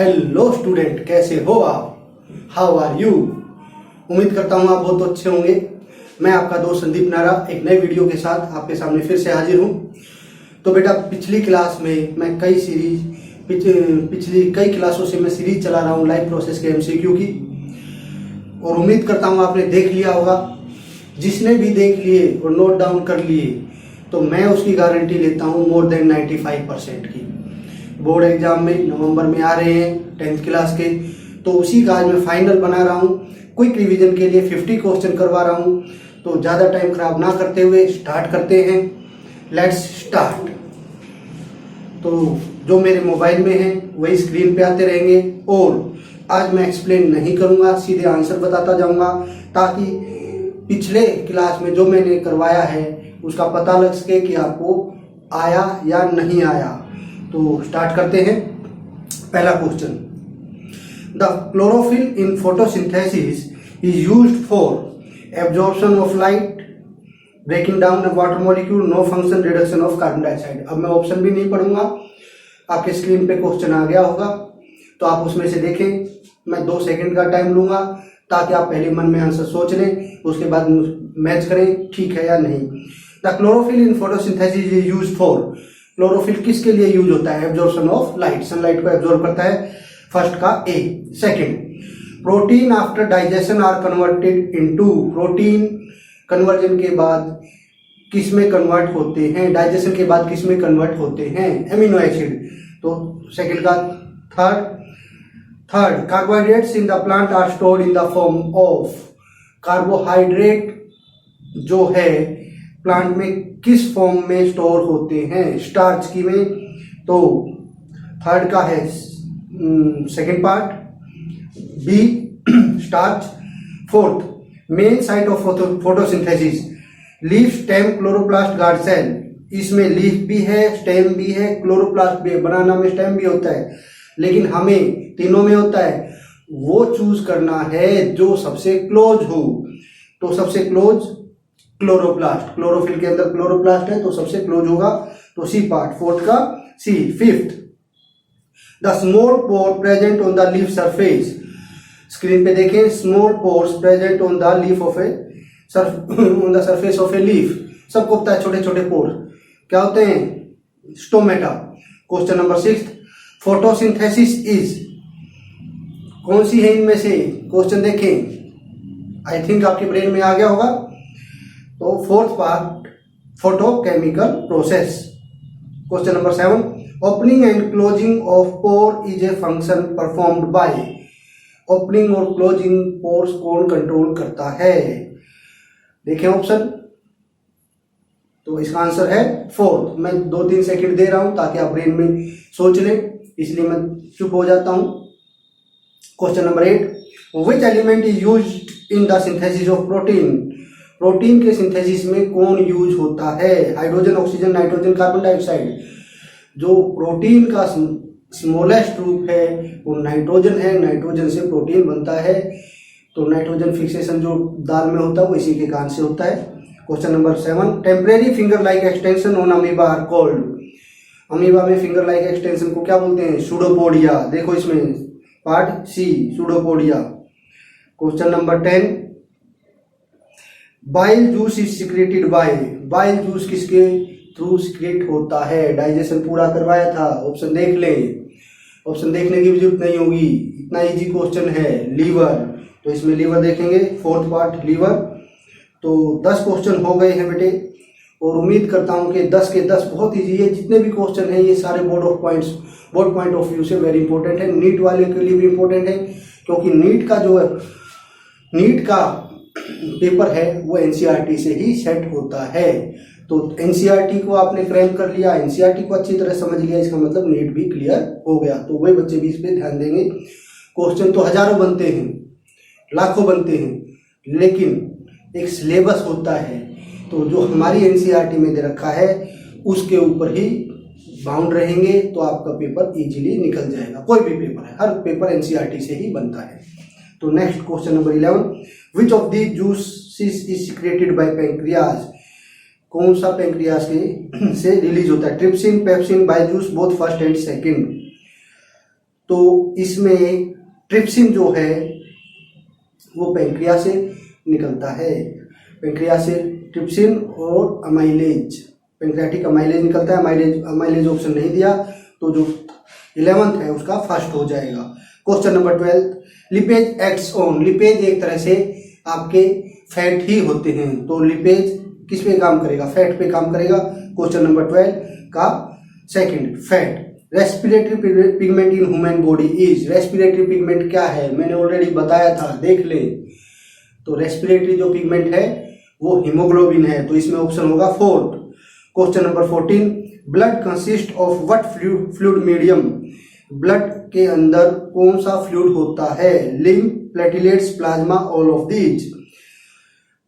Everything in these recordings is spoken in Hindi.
हेलो स्टूडेंट, कैसे हो आप? How are you? उम्मीद करता हूँ आप बहुत अच्छे होंगे। मैं आपका दोस्त संदीप नारा एक नए वीडियो के साथ आपके सामने फिर से हाजिर हूँ। तो बेटा, पिछली क्लास में मैं पिछली कई क्लासों से मैं सीरीज चला रहा हूँ लाइफ प्रोसेस के एमसीक्यू की, और उम्मीद करता हूँ आपने देख लिया होगा। जिसने भी देख लिए और नोट डाउन कर लिए तो मैं उसकी गारंटी लेता हूँ मोर देन 95% की। बोर्ड एग्जाम में नवंबर में आ रहे हैं 10th क्लास के, तो उसी का आज मैं फाइनल बना रहा हूँ। क्विक रिवीजन के लिए 50 क्वेश्चन करवा रहा हूँ, तो ज़्यादा टाइम खराब ना करते हुए स्टार्ट करते हैं। Let's start. तो जो मेरे मोबाइल में है वही स्क्रीन पे आते रहेंगे, और आज मैं एक्सप्लेन नहीं करूँगा, सीधे आंसर बताता जाऊँगा, ताकि पिछले क्लास में जो मैंने करवाया है उसका पता लग सके कि आपको आया या नहीं आया। तो स्टार्ट करते हैं। पहला question, the chlorophyll in photosynthesis is used for absorption of light, breaking down of water molecule, no function, reduction of carbon dioxide. अब मैं ऑप्शन भी नहीं पढ़ूंगा, आपके स्क्रीन पे क्वेश्चन आ गया होगा, तो आप उसमें से देखें। मैं 2 सेकंड का टाइम लूंगा ताकि आप पहले मन में आंसर सोच लें, उसके बाद मैच करें ठीक है या नहीं। The chlorophyll in photosynthesis is used for, chlorophyll किसके लिए यूज होता है? एब्जॉर्प्शन ऑफ लाइट, सनलाइट को एब्जॉर्ब करता है। फर्स्ट का A. Second, protein after digestion are converted into, protein conversion के बाद किस में कन्वर्ट होते हैं? डाइजेशन के बाद किस में कन्वर्ट होते हैं? Amino acid. तो सेकंड का third, carbohydrates in the plant are stored in the form of, carbohydrate जो है प्लांट में किस फॉर्म में स्टोर होते हैं? स्टार्च की में। तो थर्ड का है second part B, starch. Fourth, main site of photosynthesis, leaf, stem, chloroplast, guard cell. इसमें लीफ भी है, स्टेम भी है, क्लोरोप्लास्ट भी है। बनाना में स्टेम भी होता है, लेकिन हमें तीनों में होता है। वो चूज करना है जो सबसे क्लोज हो। तो सबसे क्लोज क्लोरोप्लास्ट, क्लोरोफिल के अंदर क्लोरोप्लास्ट है तो सबसे क्लोज होगा, तो सी पार्ट। फोर्थ का C. Fifth, the small pore present on the leaf surface, screen पे देखें, small pores present on the leaf of a on the surface of a leaf. सबको पता है छोटे छोटे पोर क्या होते हैं? Stomata. Question number 6, photosynthesis is, कौन सी है इनमें से? क्वेश्चन देखें, आई थिंक आपके ब्रेन में आ गया होगा। तो fourth part, photochemical process. Question number 7, opening and closing of pore is a function performed bye, opening और क्लोजिंग पोर्स कौन कंट्रोल करता है? देखें ऑप्शन, तो इसका आंसर है फोर्थ। मैं 2-3 सेकंड दे रहा हूं ताकि आप ब्रेन में सोच लें, इसलिए मैं चुप हो जाता हूं। Question number 8, which element is used in the synthesis of protein, protein के सिंथेसिस में कौन यूज होता है? Hydrogen, oxygen, nitrogen, carbon dioxide. जो प्रोटीन का स्मॉलेस्ट रूप है वो नाइट्रोजन है, नाइट्रोजन से प्रोटीन बनता है। तो नाइट्रोजन फिक्सेशन जो दाल में होता है वो इसी के कारण से होता है। Question number 7, temporary finger like extension on amoeba are called, amoeba में फिंगर लाइक एक्सटेंशन को क्या बोलते हैं? सूडोपोडिया। देखो इसमें part C, pseudopodia. Question number 10, bile juice is secreted by, bile juice किसके थ्रू सिक्रेट होता है? डाइजेशन पूरा करवाया था, ऑप्शन देख लें, ऑप्शन देखने की भी जरूरत नहीं होगी, इतना इजी क्वेश्चन है। लीवर, तो इसमें लीवर देखेंगे, फोर्थ पार्ट लीवर। तो 10 क्वेश्चन हो गए हैं बेटे, और उम्मीद करता हूं कि 10 के 10 बहुत इजी है। जितने भी क्वेश्चन हैं ये सारे बोर्ड पॉइंट ऑफ व्यू से वेरी इंपॉर्टेंट है, नीट वाले के लिए भी इंपॉर्टेंट है, क्योंकि नीट का पेपर है वो एनसीईआरटी से ही सेट होता है। तो एनसीईआरटी को आपने क्रैक कर लिया, एनसीईआरटी को अच्छी तरह समझ लिया, इसका मतलब नीट भी क्लियर हो गया। तो वही बच्चे भी इस पे ध्यान देंगे। क्वेश्चन तो हजारों बनते हैं, लाखों बनते हैं, लेकिन एक सिलेबस होता है, तो जो हमारी एनसीईआरटी में दे रखा है उसके ऊपर ही बाउंड रहेंगे, तो आपका पेपर इजीली निकल जाएगा। कोई भी पेपर है, हर पेपर एनसीईआरटी से ही बनता है। तो next question number 11, which of the juices is secreted bye pancreas, कौन सा पैंक्रियाज के से रिलीज होता है? Trypsin, pepsin, Byju's, both first and second. तो इसमें ट्रिप्सिन जो है वो पेंक्रियास से निकलता है। पेंक्रियास से ट्रिप्सिन और अमाइलेज, पेंक्रियाटिक अमाइलेज निकलता है। अमाइलेज ऑप्शन नहीं दिया तो जो 11th है उसका फर्स्ट हो जाएगा। Question number 12, lipase acts on. Lipase एक तरह से आपके फैट ही होते हैं, तो लिपेज किस पे काम करेगा? फैट पे काम करेगा। क्वेश्चन नंबर 12 का second, fat. Respiratory pigment in human body is. Respiratory pigment क्या है? मैंने ऑलरेडी बताया था, देख ले। तो रेस्पिरेटरी जो पिगमेंट है वो हीमोग्लोबिन है, तो इसमें ऑप्शन होगा 4th। Question number 14, blood consist of what fluid medium. Blood के अंदर कौन सा फ्लूइड होता है? Lymph, platelets, plasma, all of these.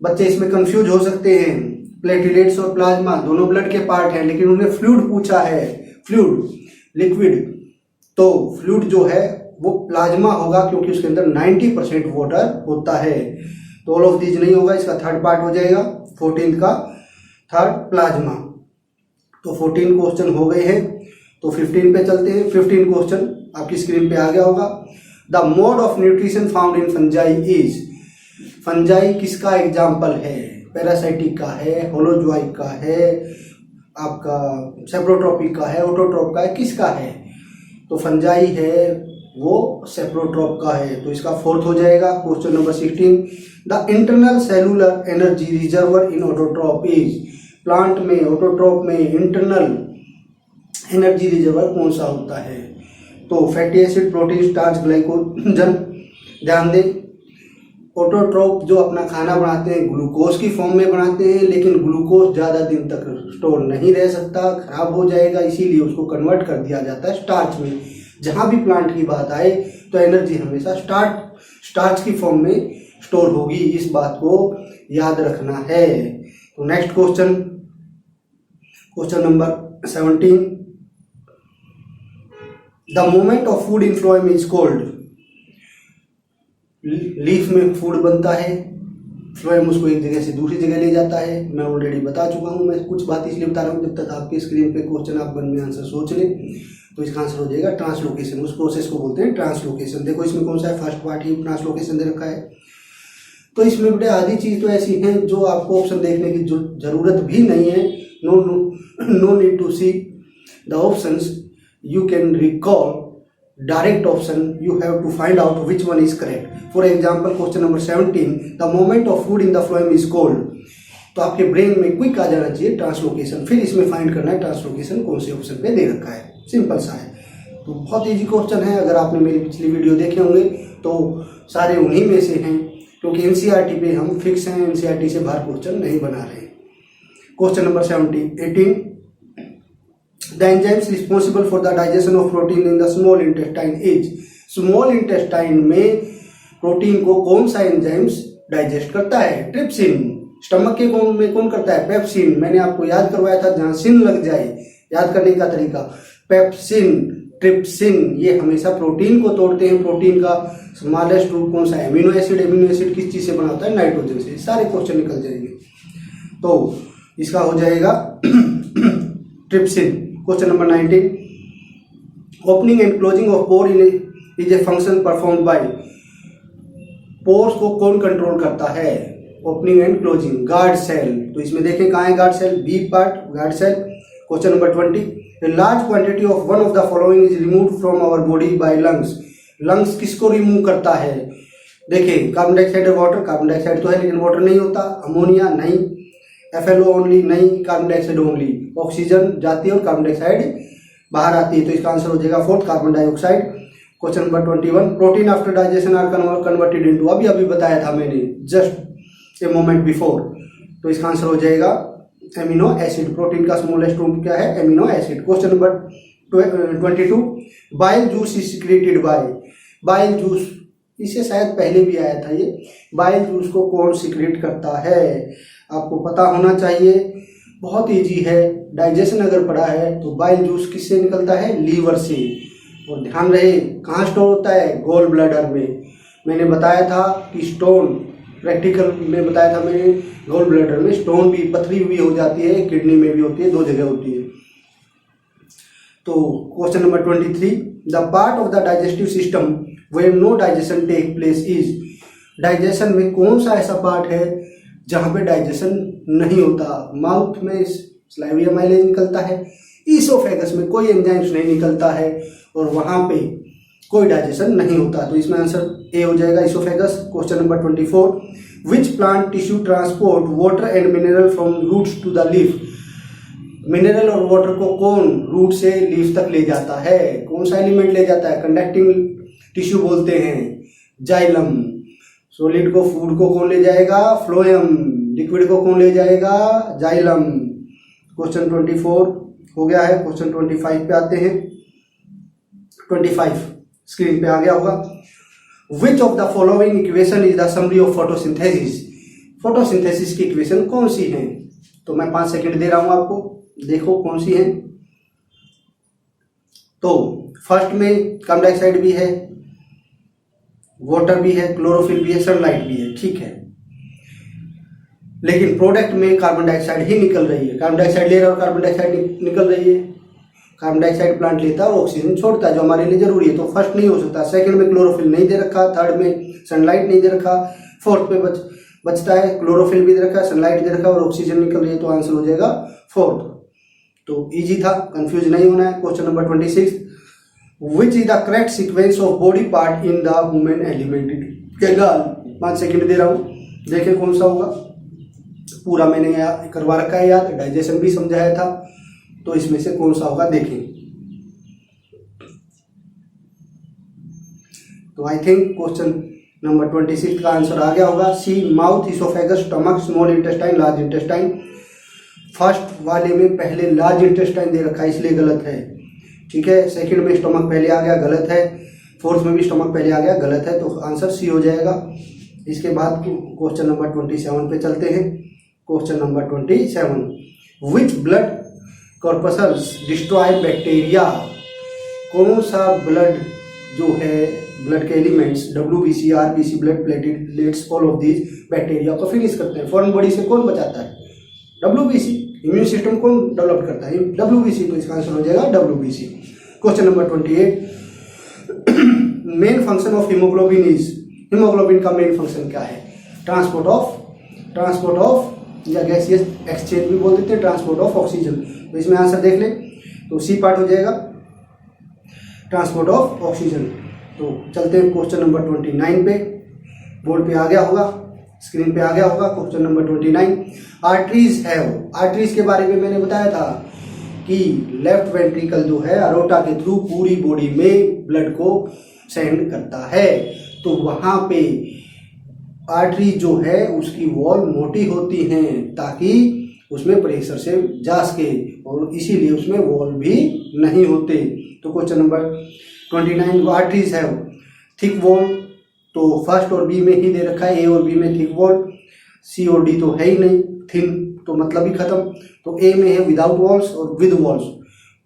बच्चे इसमें कंफ्यूज हो सकते हैं, प्लेटिलेट्स और प्लाज्मा दोनों ब्लड के पार्ट हैं, लेकिन उन्होंने फ्लूइड पूछा है, फ्लूइड लिक्विड। तो फ्लूइड जो है वो प्लाज्मा होगा, क्योंकि उसके अंदर 90% वाटर होता है। तो ऑल ऑफ दीज नहीं होगा, इसका थर्ड पार्ट हो जाएगा 14th का थर्ड, प्लाज्मा। तो 14 क्वेश्चन हो गए हैं, तो 15 पे चलते हैं। 15 क्वेश्चन आपकी स्क्रीन पे आ गया होगा। The mode of nutrition found in fungi is. Fungi किसका एग्जाम्पल है? पैरासाइटिक का है, होलोजोइक का है, आपका सेप्रोट्रोपिक का है, ऑटोट्रोप का है, किसका है? तो फंजाई है वो सेप्रोट्रोप का है, तो इसका 4th हो जाएगा। Question number 16, the internal cellular energy reservoir in autotroph is. Plant में, ऑटोट्रोप में इंटरनल एनर्जी रिजर्वर कौन सा होता है? तो fatty acid, protein, starch, glycogen. ध्यान दें, ऑटोट्रोप जो अपना खाना बनाते हैं ग्लूकोज की फॉर्म में बनाते हैं, लेकिन ग्लूकोज ज़्यादा दिन तक स्टोर नहीं रह सकता, खराब हो जाएगा, इसीलिए उसको कन्वर्ट कर दिया जाता है स्टार्च में। जहाँ भी प्लांट की बात आए तो एनर्जी हमेशा स्टार्च की फॉर्म में स्टोर होगी, इस बात को याद रखना है। तो next question, question number 17, the moment of food in phloem is called. Leaf में फूड बनता है, फ्लोएम उसको एक जगह से दूसरी जगह ले जाता है। मैं ऑलरेडी बता चुका हूँ, मैं कुछ बात इसलिए बता रहा हूँ जब तक आपके स्क्रीन पे क्वेश्चन आप मन में आंसर सोच लें। तो इसका आंसर हो जाएगा ट्रांसलोकेशन। उस प्रोसेस को बोलते हैं ट्रांसलोकेशन। देखो इसमें कौन सा है, फर्स्ट पार्ट ही ट्रांसलोकेशन दे रखा है। तो इसमें बेटे आधी चीज तो ऐसी हैं जो आपको ऑप्शन देखने की जरूरत भी नहीं है। No need to see the options, you can recall direct option, you have to find out which one is correct. For example, question number 17, the moment of food in the phloem is cold. तो आपके ब्रेन में क्विक आ जाना चाहिए ट्रांसलोकेशन, फिर इसमें फाइंड करना है ट्रांसलोकेशन कौन से ऑप्शन पे दे रखा है। सिंपल सा है, तो बहुत इजी क्वेश्चन है। अगर आपने मेरी पिछली वीडियो देखे होंगे तो सारे उन्हीं में से हैं, क्योंकि एनसीईआरटी पे हम फिक्स हैं, एनसीईआरटी से बाहर क्वेश्चन नहीं बना रहे। Question number 18, the enzymes responsible for the digestion of protein in the small intestine is। Small intestine में प्रोटीन को कौन सा एंजाइम्स डाइजेस्ट करता है? ट्रिप्सिन। स्टमक के में कौन करता है? पेप्सिन। मैंने आपको याद करवाया था, जहां सिन लग जाए याद करने का तरीका, पेप्सिन, ट्रिप्सिन, ये हमेशा प्रोटीन को तोड़ते हैं। प्रोटीन का स्मॉलेस्ट ग्रुप कौन सा है? Amino acid. एमिनो एसिड किस चीज से बना होता है? नाइट्रोजन से। सारे क्वेश्चन निकल जाएंगे, तो इसका हो जाएगा trypsin. Question number 19, opening and closing of pore is a function performed by. Pores को कौन कंट्रोल करता है? Opening and closing, guard cell. तो इसमें देखें कहाँ है guard cell? B part, guard cell. Question number 20, a large quantity of one of the following is removed from our body by lungs. Lungs किसको रिमूव करता है? देखिए, कार्बन डाइऑक्साइड और वाटर। कार्बन डाइऑक्साइड तो है लेकिन वाटर नहीं होता। अमोनिया नहीं, FLO ओनली नहीं, कार्बन डाइऑक्साइड ओनली। ऑक्सीजन जाती है और कार्बन डाइऑक्साइड बाहर आती है, तो इसका आंसर हो जाएगा 4th, carbon dioxide. Question number 21, protein after digestion are converted into. अभी बताया था मैंने जस्ट ए मोमेंट बिफोर, तो इसका आंसर हो जाएगा एमिनो एसिड। प्रोटीन का स्मॉलेस्ट ग्रुप क्या है? Amino acid. Question number 22, bile juice is secreted by. Bile juice, इसे शायद पहले भी आया था ये। बाइल जूस को कौन सिक्रेट करता है? आपको पता होना चाहिए, बहुत इजी है। डाइजेशन अगर पढ़ा है तो बाइल जूस किससे निकलता है? लीवर से। और ध्यान रहे कहाँ स्टोर होता है? गोल ब्लैडर में। मैंने बताया था कि स्टोन, प्रैक्टिकल में बताया था मैंने, गोल ब्लैडर में स्टोन भी, पथरी भी हो जाती है, किडनी में भी होती है, 2 जगह होती है। तो question number 23, the part of the digestive system where no digestion take place is, digestion में कौन सा ऐसा पार्ट है जहाँ पे डाइजेशन नहीं होता? माउथ में सलाइवा माइलेज निकलता है, ईसोफेगस में कोई एंजाइम्स नहीं निकलता है और वहाँ पे कोई डाइजेशन नहीं होता। तो इसमें आंसर ए हो जाएगा, oesophagus. Question number 24, which plant tissue transport water and mineral from roots to the leaf, mineral और वाटर को कौन रूट से लीफ तक ले जाता है? कौन सा एलिमेंट ले जाता है? कंडक्टिंग टिश्यू बोलते हैं, जाइलम। सॉलिड को, फूड को कौन ले जाएगा? फ्लोएम। लिक्विड को कौन ले जाएगा? जाइलम। क्वेश्चन 24 हो गया है। क्वेश्चन 25 पे आते हैं। 25 स्क्रीन पे आ गया होगा। Which of the following equation is the summary of photosynthesis, photosynthesis की इक्वेशन कौन सी है? तो मैं 5 सेकंड दे रहा हूं आपको, देखो कौन सी है। तो फर्स्ट में कार्बन डाइऑक्साइड भी है, वाटर भी है, क्लोरोफिल भी है, सनलाइट भी है, ठीक है। लेकिन प्रोडक्ट में कार्बन डाइऑक्साइड ही निकल रही है, कार्बन डाइऑक्साइड ले रहा है और कार्बन डाइऑक्साइड निकल रही है। कार्बन डाइऑक्साइड प्लांट लेता है और ऑक्सीजन छोड़ता है जो हमारे लिए जरूरी है, तो फर्स्ट नहीं हो सकता। सेकंड में क्लोरोफिल नहीं दे रखा, थर्ड में सनलाइट नहीं दे रखा, फोर्थ पे बचता है क्लोरोफिल भी दे रखा है, सनलाइट दे रखा है और ऑक्सीजन निकल रही है, तो आंसर हो जाएगा फोर्थ। तो इजी था, कंफ्यूज नहीं होना है। Question number 26, which is the correct sequence of body part in the women alimentary canal. 5 second दे रहा हूं, देखें कौन सा होगा। पूरा मैंने करवा रखा है याद, डाइजेशन भी समझाया था, तो इसमें से कौन सा होगा देखें। तो आई थिंक क्वेश्चन नंबर 26 का आंसर आ गया होगा। C, mouth, oesophagus, stomach, small intestine, large intestine. First वाले में पहले लार्ज इंटेस्टाइन दे रखा है इसलिए गलत है, ठीक है। सेकंड में स्टमक पहले आ गया, गलत है। फोर्थ में भी स्टमक पहले आ गया, गलत है, तो आंसर सी हो जाएगा। इसके बाद क्वेश्चन नंबर 27 पे चलते हैं। Question number 27, which blood corpuscles destroy bacteria, कौन सा ब्लड जो है, ब्लड के elements WBC, RBC, blood platelets, all of these bacteria को फिनिश करते हैं। फॉरेन बॉडी से कौन बचाता है? WBC। इम्यून सिस्टम कौन डेवलप करता है? WBC। तो इसका आंसर हो जाएगा WBC। Question number 28, main function of haemoglobin is, haemoglobin का मेन फंक्शन क्या है? ट्रांसपोर्ट ऑफ या गैसियस एक्सचेंज भी बोल देते हैं, ट्रांसपोर्ट ऑफ ऑक्सीजन। तो इसमें आंसर देख ले, तो सी पार्ट हो जाएगा, ट्रांसपोर्ट ऑफ ऑक्सीजन। तो चलते हैं क्वेश्चन नंबर 29 पे, बोर्ड पे आ गया होगा, स्क्रीन पे आ गया होगा। क्वेश्चन नंबर 29, आर्टरीज है, आर्टरीज के बारे में मैंने बताया था कि लेफ्ट वेंट्रिकल जो है अरोटा के थ्रू पूरी बॉडी में ब्लड को सेंड करता है, तो वहां पे आर्टरी जो है उसकी वॉल मोटी होती हैं ताकि उसमें प्रेशर से जा सके, और इसीलिए उसमें वॉल भी नहीं होते। तो क्वेश्चन नंबर 29, आर्टरीज है थिक वॉल, तो फर्स्ट और बी में ही दे रखा है, ए और बी में थिक वॉल, सी और डी तो है ही नहीं, थिन तो मतलब ही खत्म। तो ए में है विदाउट वॉल्स और विद वॉल्स,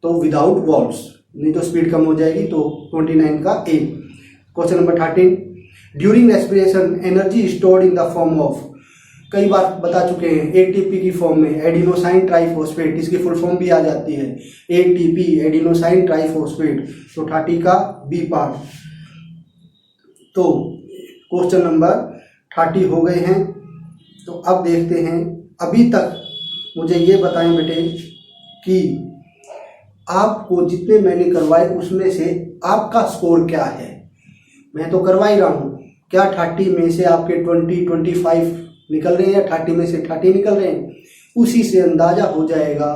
तो विदाउट वॉल्स, नहीं तो स्पीड कम हो जाएगी, तो 29 का A. Question number 13, during respiration energy stored in the form of, कई बार बता चुके हैं, एटीपी की फॉर्म में, एडिनोसाइन ट्राइफॉस्फेट, इसकी फुल फॉर्म भी आ जाती है एटीपी, एडिनोसाइन ट्राइफॉस्फेट। तो 30 का बी पार्ट। तो क्वेश्चन नंबर 30 हो गए हैं। तो अब देखते हैं, अभी तक मुझे ये बताएं बेटे कि आपको जितने मैंने करवाए उसमें से आपका स्कोर क्या है। मैं तो करवा ही रहा हूँ, क्या 30 में से आपके 20-25 निकल रहे हैं या 30 में से 30 निकल रहे हैं? उसी से अंदाजा हो जाएगा,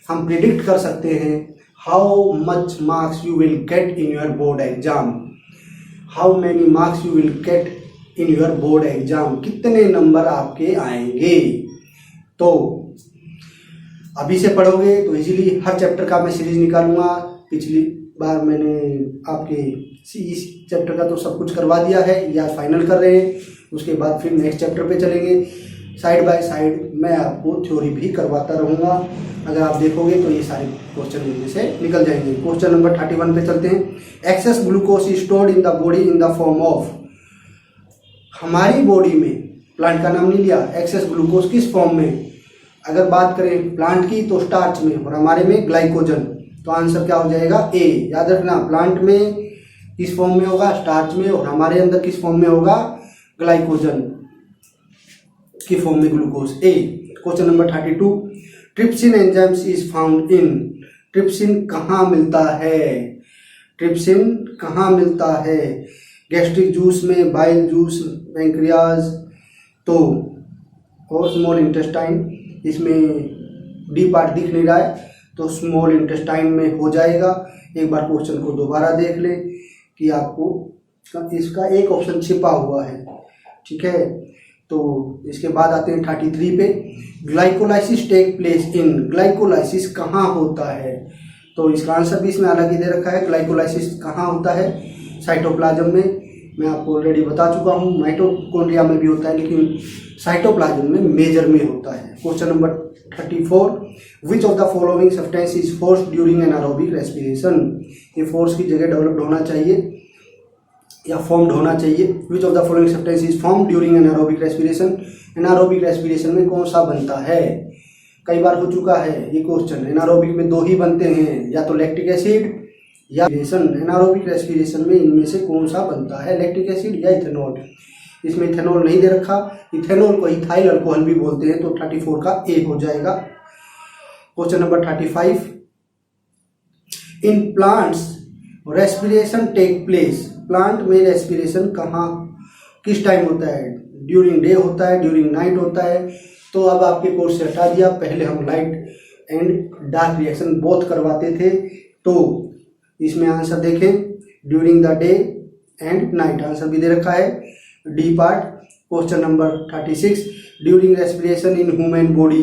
हम प्रिडिक्ट कर सकते हैं how much marks you will get in your board exam, how many marks you will get in your board exam, कितने नंबर आपके आएंगे। तो अभी से पढ़ोगे तो इजीली हर चैप्टर का मैं सीरीज निकालूंगा। पिछली बार मैंने आपके इस चैप्टर का तो सब कुछ करवा दिया है या फाइनल कर रहे हैं, उसके बाद फिर नेक्स्ट चैप्टर पे चलेंगे। साइड बाय साइड मैं आपको थ्योरी भी करवाता रहूँगा, अगर आप देखोगे तो ये सारे क्वेश्चन इनमें से निकल जाएंगे। क्वेश्चन नंबर 31 पे चलते हैं। Access glucose is stored in the body in the form of, हमारी बॉडी में, प्लांट का नाम नहीं लिया, एक्सेस ग्लूकोज किस फॉर्म में, अगर बात करें प्लांट की तो स्टार्च में, और हमारे में ग्लाइकोजन। तो आंसर क्या हो जाएगा ए। याद रखना प्लांट में किस फॉर्म में होगा, स्टार्च में, और हमारे अंदर किस फॉर्म में होगा, ग्लाइकोजन की फॉर्म में glucose, A. Question number 32, trypsin enzymes is found in, trypsin कहाँ मिलता है, ट्रिप्सिन कहाँ मिलता है, गैस्ट्रिक जूस में, बाइल जूस, पैंक्रियाज, तो और स्मॉल इंटेस्टाइन, इसमें डी पार्ट दिख नहीं रहा है तो स्मॉल इंटेस्टाइन में हो जाएगा। एक बार क्वेश्चन को दोबारा देख ले कि आपको इसका एक ऑप्शन छिपा हुआ है, ठीक है। तो इसके बाद आते हैं 33 पे, glycolysis take place in, glycolysis कहाँ होता है, तो इसका आंसर भी इसमें अलग ही दे रखा है। ग्लाइकोलाइसिस कहाँ होता है, साइटोप्लाज्म में, मैं आपको ऑलरेडी बता चुका हूँ, माइटोकॉन्ड्रिया में भी होता है लेकिन साइटोप्लाज्म में मेजर में होता है। Question number 34, which of the following substance is force during anaerobic respiration, ये फोर्स की जगह डेवलप्ड होना चाहिए या फॉर्म्ड होना चाहिए। Which of the following substance is form during anaerobic respiration, anaerobic respiration में कौन सा बनता है, कई बार हो चुका है ये क्वेश्चन। एनारोबिक में दो ही बनते हैं, या तो लैक्टिक एसिड या एनारोबिक रेस्पिरेशन में इनमें से कौन सा बनता है, लैक्टिक एसिड या इथेनॉल। इसमें इथेनॉल नहीं दे रखा, इथेनॉल को इथाइल अल्कोहल भी बोलते हैं, तो 34 का ए हो जाएगा। Question number 35, in plants respiration take place, plant में रेस्पिरेशन कहाँ किस टाइम होता है, ड्यूरिंग डे होता है, ड्यूरिंग नाइट होता है। तो अब आपके कोर्स से हटा दिया, पहले हम light and dark reaction both करवाते थे, तो इसमें आंसर देखें during the day and night, answer भी दे रखा है D part. Question number 36, during respiration in human body,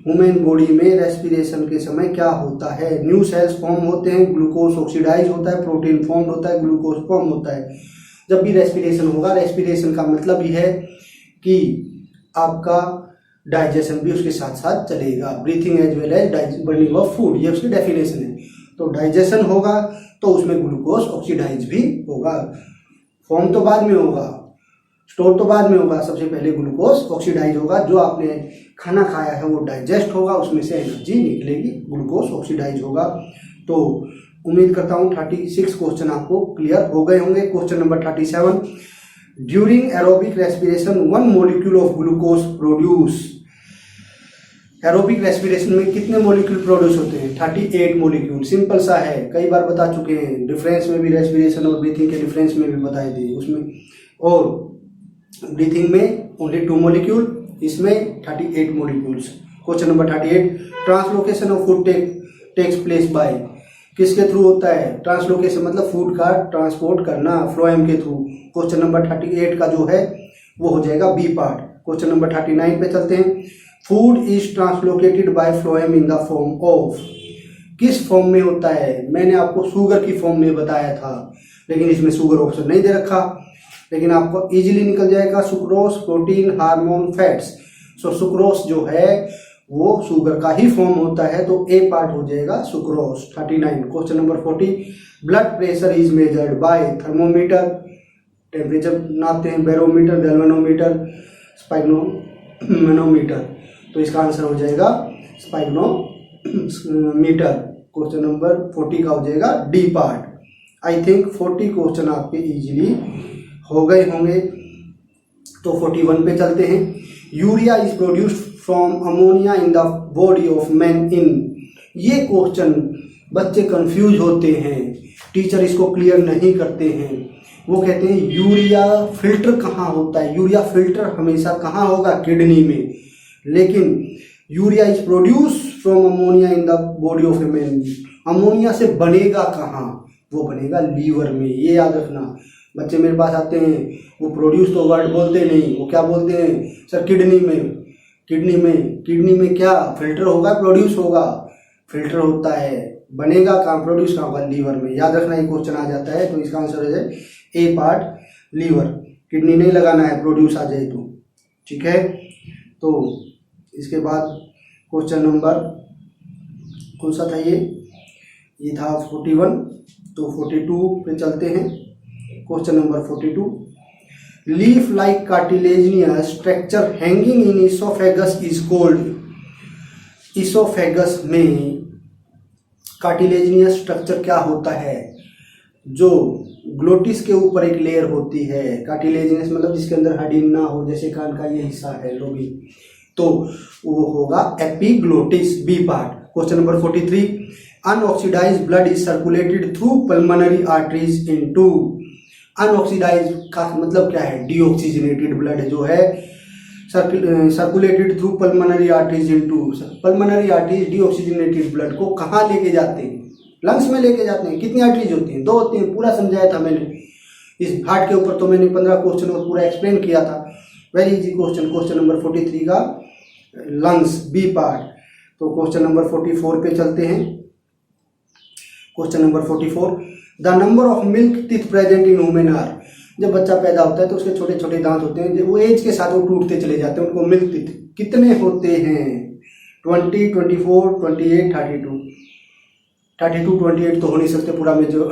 human body में रेस्पिरेशन के समय क्या होता है, न्यू सेल्स फॉर्म होते हैं, ग्लूकोज ऑक्सीडाइज होता है, प्रोटीन फॉर्म होता है, ग्लूकोज फॉर्म होता है। जब भी रेस्पिरेशन होगा, रेस्पिरेशन का मतलब ये है कि आपका डाइजेशन भी उसके साथ साथ चलेगा, breathing as well as burning of food, ये उसकी डेफिनेशन है। तो डाइजेशन होगा तो उसमें ग्लूकोज ऑक्सीडाइज भी होगा, फॉर्म तो बाद में होगा, स्टोर तो बाद में होगा, सबसे पहले ग्लूकोज ऑक्सीडाइज होगा, जो आपने खाना खाया है वो डाइजेस्ट होगा, उसमें से एनर्जी निकलेगी, ग्लूकोज ऑक्सीडाइज होगा। तो उम्मीद करता हूँ 36 क्वेश्चन आपको क्लियर हो गए होंगे। Question number 37, during aerobic respiration 1 molecule of glucose produce, aerobic respiration में कितने मॉलिक्यूल प्रोड्यूस होते हैं, 38 मॉलिक्यूल। सिंपल सा है, कई बार बता चुके हैं, डिफरेंस में भी रेस्पिरेशन और ब्रीथिंग के डिफरेंस में भी बताए थे उसमें, और ब्रीथिंग में ओनली 2 मॉलिक्यूल, इसमें 38 molecules. Question number 38, translocation of food takes place by, किसके थ्रू होता है, ट्रांसलोकेशन मतलब फूड का ट्रांसपोर्ट करना, फ्लोएम के थ्रू। क्वेश्चन नंबर 38 का जो है वो हो जाएगा बी पार्ट। क्वेश्चन नंबर 39 पे चलते हैं, food is translocated bye phloem in the form of, किस फॉर्म में होता है, मैंने आपको शुगर की फॉर्म में बताया था, लेकिन इसमें शुगर ऑप्शन नहीं दे रखा, लेकिन आपको इजीली निकल जाएगा, सुक्रोज, प्रोटीन, हार्मोन, फैट्स। सो सुक्रोज जो है वो शुगर का ही फॉर्म होता है, तो ए पार्ट हो जाएगा sucrose. 39। Question number 40, blood pressure is measured by thermometer, temperature नापते हैं, बैरोमीटर, गैल्वेनोमीटर, स्पाइग्नोमीटर, तो इसका आंसर हो जाएगा स्पाइग्नोमीटर। क्वेश्चन नंबर 40 का हो जाएगा D part. I think 40 question आपके इजीली हो गए होंगे। तो 41 पे चलते हैं, urea is produced from ammonia in the body of man in, ये क्वेश्चन बच्चे कंफ्यूज होते हैं, टीचर इसको क्लियर नहीं करते हैं। वो कहते हैं यूरिया फिल्टर कहाँ होता है, यूरिया फिल्टर हमेशा कहाँ होगा, किडनी में, लेकिन urea is produce from ammonia in the body of a man, ammonia से बनेगा कहाँ, वो बनेगा लीवर में, ये याद रखना। बच्चे मेरे पास आते हैं, वो प्रोड्यूस तो वर्ड बोलते नहीं, वो क्या बोलते हैं सर किडनी में, किडनी में क्या फिल्टर होगा, प्रोड्यूस होगा, फिल्टर होता है, बनेगा कहाँ, प्रोड्यूस कहाँ होगा, लीवर में, याद रखना। ये क्वेश्चन आ जाता है, तो इसका आंसर हो जाए ए पार्ट लीवर, किडनी नहीं लगाना है, प्रोड्यूस आ जाए तो, ठीक है। तो इसके बाद क्वेश्चन नंबर कौन सा था, ये था 41, तो 42 पे चलते हैं। Question number 42, leaf like cartilaginous structure hanging in oesophagus is called, oesophagus में कार्टिलेजिनियस स्ट्रक्चर क्या होता है? जो ग्लोटिस के ऊपर एक लेयर होती है, कार्टिलेजिनस मतलब जिसके अंदर हड्डी ना हो, जैसे कान का ये हिस्सा है लोबी, तो वो होगा epiglottis, B part. Question number 43, unoxidised blood is circulated through pulmonary arteries into. Unoxidised का मतलब क्या है? डीऑक्सीजनेटेड ब्लड जो है circulated through pulmonary arteries into. Pulmonary arteries deoxygenated blood को कहाँ लेके जाते हैं? लंग्स में लेके जाते हैं। कितनी आर्टरीज होती हैं? 2 होती हैं। पूरा समझाया था मैंने इस हार्ट के ऊपर, तो मैंने 15 क्वेश्चन और पूरा एक्सप्लेन किया था। Very easy question. Question number 43 का लंग्स, बी पार्ट। तो क्वेश्चन नंबर 44 पे चलते हैं। Question number 44, the number of milk teeth present in human are. जब बच्चा पैदा होता है तो उसके छोटे छोटे दांत होते हैं, वो एज के साथ वो टूटते चले जाते हैं, उनको मिल्क टीथ कितने होते हैं? 20, 24, 28, 32। 32, 28 तो हो नहीं सकते, पूरा में जो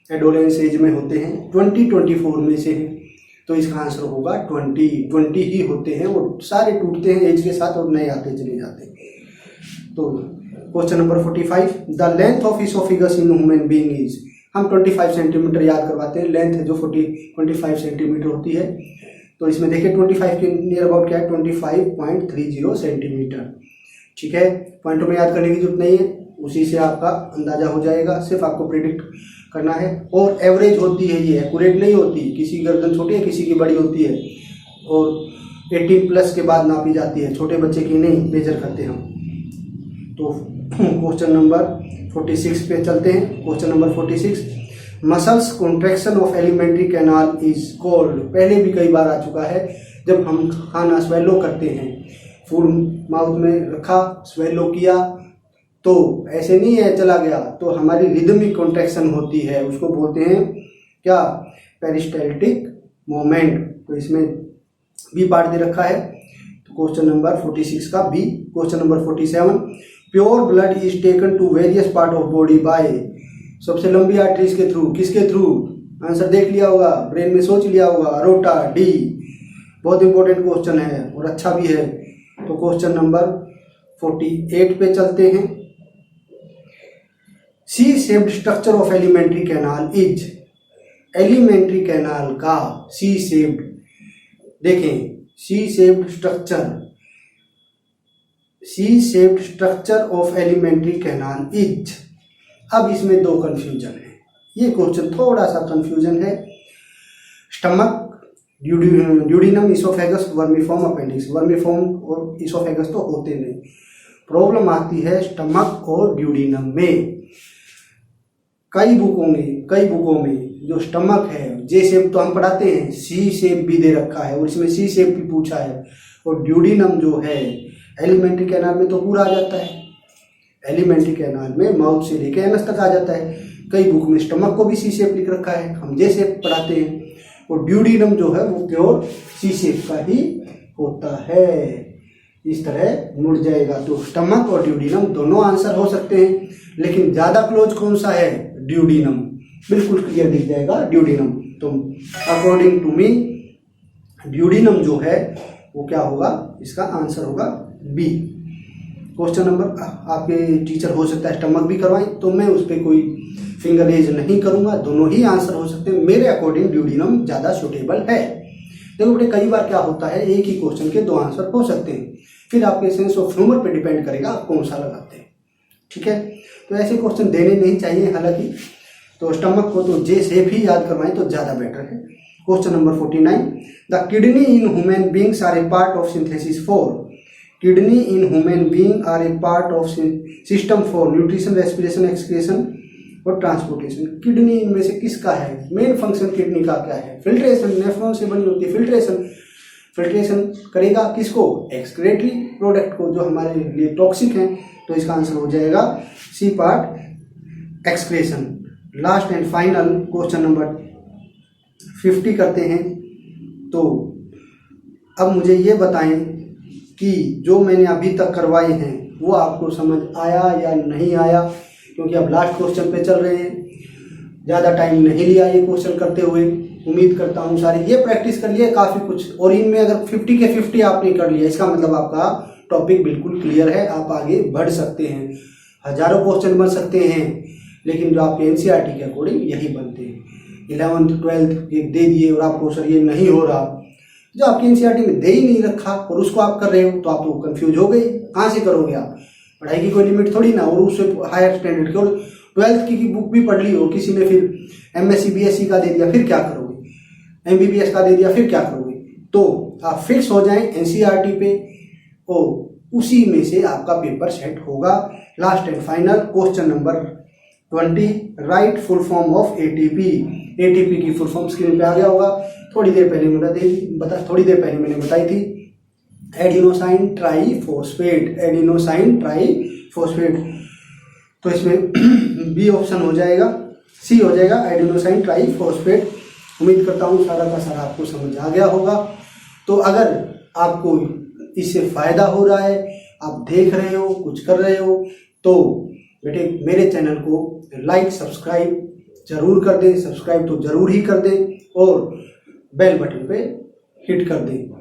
एडोलेंस एज में होते हैं 20, 24 में से है, तो इसका आंसर होगा 20 ही होते हैं। वो सारे टूटते हैं एज के साथ और नए आते चले जाते हैं। तो question number 45, the length of oesophagus in human being is. हम 25 सेंटीमीटर याद करवाते हैं, लेंथ जो 25 सेंटीमीटर होती है। तो इसमें देखिए 25 के नियर अबाउट क्या है? 25.30 सेंटीमीटर। ठीक है, पॉइंटों में याद करने की जरूरत नहीं है, उसी से आपका अंदाजा हो जाएगा, सिर्फ आपको प्रिडिक्ट करना है। और एवरेज होती है, ये एक्यूरेट नहीं होती, किसी की गर्दन छोटी है किसी की बड़ी होती है, और 18 प्लस के बाद नापी जाती है, छोटे बच्चे की नहीं मेजर करते हम। तो क्वेश्चन नंबर 46 पे चलते हैं। Question number 46, muscles contraction of alimentary canal is called. पहले भी कई बार आ चुका है, जब हम खाना स्वेलो करते हैं, फूड माउथ में रखा, स्वेलो किया, तो ऐसे नहीं है चला गया, तो हमारी रिदमिक कॉन्ट्रैक्शन होती है, उसको बोलते हैं क्या? Peristaltic moment. तो इसमें बी पार्ट दे रखा है, तो क्वेश्चन नंबर 46 का B. Question number 47, pure blood is taken to various part of body by. सबसे लंबी आर्टरीज के थ्रू, किसके थ्रू? आंसर देख लिया होगा, ब्रेन में सोच लिया होगा, अरोटा, डी। बहुत इंपॉर्टेंट क्वेश्चन है और अच्छा भी है। तो क्वेश्चन नंबर 48 पे चलते हैं। C shaped structure of alimentary canal is. Alimentary canal का सी शेप्ड, देखें C shaped structure of alimentary canal is. अब इसमें 2 कंफ्यूजन है, ये क्वेश्चन थोड़ा सा कंफ्यूजन है। Stomach, duodenum, oesophagus, vermiform, appendix. Vermiform और इसोफेगस तो होते नहीं, प्रॉब्लम आती है स्टमक और ड्यूडिनम में। कई बुकों में जो स्टमक है, जे शेप तो हम पढ़ाते हैं, सी शेप भी दे रखा है और इसमें सी शेप भी पूछा है, और ड्यूडिनम जो है एलिमेंट्री कैनाल में तो पूरा आ जाता है। एलिमेंट्री कैनाल में माउथ से लेके एनस तक आ जाता है। कई बुक में स्टमक को भी सी शेप लिख रखा है, हम जे शेप पढ़ाते हैं, और ड्यूडिनम जो है वो प्योर सी शेप का ही होता है। इस तरह मुड़ जाएगा, तो स्टमक और ड्यूडिनम दोनों आंसर हो सकते हैं, लेकिन ज़्यादा क्लोज कौन सा है? ड्यूडिनम। बिल्कुल क्लियर दिख जाएगा ड्यूडिनम। तो अकॉर्डिंग टू मी ड्यूडिनम जो है वो क्या होगा? इसका आंसर होगा बी। क्वेश्चन नंबर, आपके टीचर हो सकता है स्टमक भी करवाएं, तो मैं उस पर कोई फिंगर रेज नहीं करूंगा, दोनों ही आंसर हो सकते हैं। मेरे अकॉर्डिंग ड्यूडिनम ज़्यादा सुटेबल है। देखो बेटे, कई बार क्या होता है, एक ही क्वेश्चन के 2 आंसर हो सकते हैं, फिर आपके सेंस ऑफ ह्यूमर पे डिपेंड करेगा आप कौन सा लगाते हैं। ठीक है, तो ऐसे क्वेश्चन देने नहीं चाहिए हालांकि, तो स्टमक को तो जे शेप ही याद करवाएं तो ज़्यादा बेटर है। Question number 49, the kidney in human beings are a part of synthesis for. Kidney in human being are a part of system for nutrition, respiration, excretion और ट्रांसपोर्टेशन। किडनी इनमें से किसका है? मेन फंक्शन किडनी का क्या है? फिल्ट्रेशन। नेफ्रॉन से बनी होती है फिल्ट्रेशन करेगा किसको? एक्सक्रीटरी प्रोडक्ट को, जो हमारे लिए टॉक्सिक हैं। तो इसका आंसर हो जाएगा C part, excretion. Last and final question number 50 करते हैं। तो अब मुझे ये बताएं कि जो मैंने अभी तक करवाए हैं वो आपको समझ आया या नहीं आया, क्योंकि अब लास्ट क्वेश्चन पे चल रहे हैं। ज़्यादा टाइम नहीं लिया ये क्वेश्चन करते हुए, उम्मीद करता हूँ सारी ये प्रैक्टिस कर लिए काफ़ी कुछ, और इनमें अगर 50 के 50 आपने कर लिया, इसका मतलब आपका टॉपिक बिल्कुल क्लियर है, आप आगे बढ़ सकते हैं। हजारों क्वेश्चन बन सकते हैं, लेकिन जो आपके एनसीईआरटी के अकॉर्डिंग यही बनते हैं। 11th 12th दे दिए और आपको सर ये नहीं हो रहा, जो आपकी एनसीईआरटी में दे ही नहीं रखा और उसको आप कर रहे हो, तो आप तो कंफ्यूज हो गए। कहाँ से करोगे आप? पढ़ाई की कोई लिमिट थोड़ी ना, और उससे हायर स्टैंडर्ड की, और 12th की बुक भी पढ़ ली हो किसी ने, फिर एमएससी बीएससी का दे दिया, फिर क्या करोगे? एमबीबीएस का दे दिया, फिर क्या करोगे? तो आप फिक्स हो जाएं एनसीईआरटी पे, और उसी में से आपका पेपर सेट होगा। Last and final question number 20, right full form of ATP. ATP की फुल फॉर्म स्क्रीन पे आ गया होगा। थोड़ी देर पहले मैंने बताई थी, एडिनोसाइन ट्राईफॉस्फेट, एडिनोसाइन ट्राईफॉस्फेट। तो इसमें बी ऑप्शन हो जाएगा, सी हो जाएगा, एडिनोसाइन ट्राईफॉस्फेट। उम्मीद करता हूँ सारा का सारा आपको समझ आ गया होगा। तो अगर आपको इससे फायदा हो रहा है, आप देख रहे हो, कुछ कर रहे हो, तो बेटे मेरे चैनल को लाइक सब्सक्राइब जरूर कर दें, सब्सक्राइब तो जरूर ही कर दें, और बेल बटन पे हिट कर दें।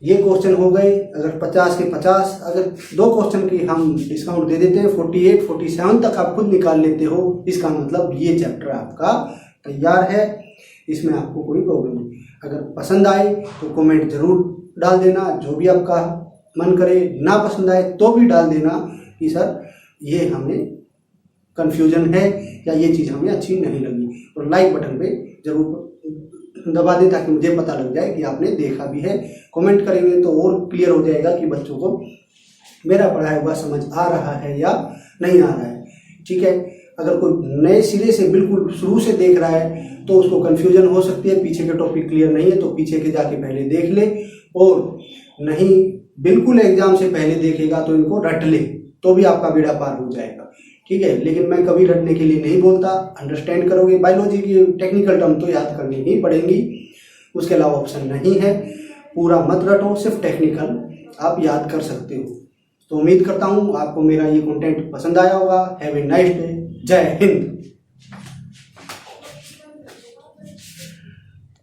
ये क्वेश्चन हो गए, अगर 50 के 50, अगर 2 क्वेश्चन की हम डिस्काउंट दे देते हैं, 48 47 तक आप खुद निकाल लेते हो, इसका मतलब ये चैप्टर आपका तैयार है, इसमें आपको कोई प्रॉब्लम नहीं। अगर पसंद आए तो कमेंट जरूर डाल देना, जो भी आपका मन करे। ना पसंद आए तो भी डाल देना कि सर ये हमें कंफ्यूजन है या ये चीज़ हमें अच्छी नहीं लगी, और लाइक बटन पे जरूर दबा दें ताकि मुझे पता लग जाए कि आपने देखा भी है। कमेंट करेंगे तो और क्लियर हो जाएगा कि बच्चों को मेरा पढ़ाया हुआ समझ आ रहा है या नहीं आ रहा है। ठीक है, अगर कोई नए सिरे से बिल्कुल शुरू से देख रहा है तो उसको कंफ्यूजन हो सकती है, पीछे के टॉपिक क्लियर नहीं है तो पीछे के जाके पहले देख ले, और नहीं बिल्कुल एग्जाम से पहले देखेगा तो इनको रट ले, तो भी आपका बेड़ा पार हो जाएगा। ठीक है, लेकिन मैं कभी रटने के लिए नहीं बोलता, अंडरस्टैंड करोगे। बायोलॉजी की टेक्निकल टर्म तो याद करनी ही पड़ेंगी, उसके अलावा ऑप्शन नहीं है। पूरा मत रटो, सिर्फ टेक्निकल आप याद कर सकते हो। तो उम्मीद करता हूँ आपको मेरा ये कंटेंट पसंद आया होगा। Have a nice day. जय हिंद।